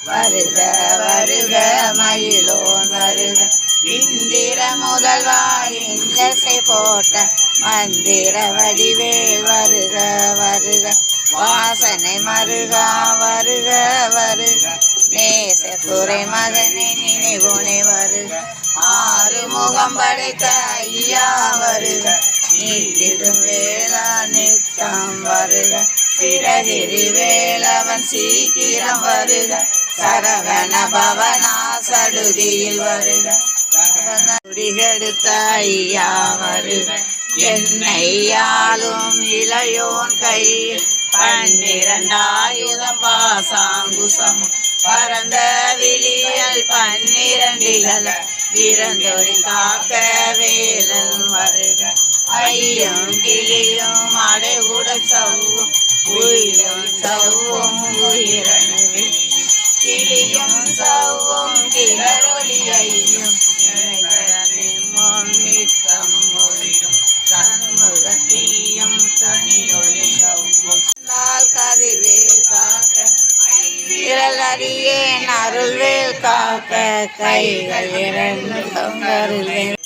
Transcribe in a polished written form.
வருக வருக மயிலோன் வருக இந்திர முதல்வா இஞ்சசை போட்ட மந்திர வடிவேல் வருக வருக வாசனை மருகா வருக வருக நேசத்துறை மகனை நினைவுனை வருக ஆறு முகம் படைத்த ஐயா வருக நீட்டிடும் வேளா நித்தம் வருக சிறகிரி வேலவன் சீக்கிரம் வருக சரவண பவனா சடுதியில் வருக குடிகெடுத்த ஐயா வருக என்னையாலும் இளையோன் கையில் 12 பாசாங்குசம் பரந்த விழியல் 12 விரந்தொழி காக்க வேலன் வருக ஐயும் கிளியும் அடைவுடன் சவ்வும் உயிரும் சவ்வும் உயிரணுவே கிளியும் சவ்வும் கிளரொளி ஐயும் நித்தம் ஒளிரும் சண்முகத்தீயும் தனியொளியவும் கதிர்வேல் காக்க விரல் அறியேன் அருள்வேல் காக்க கைகள் 2 கருள்வேல்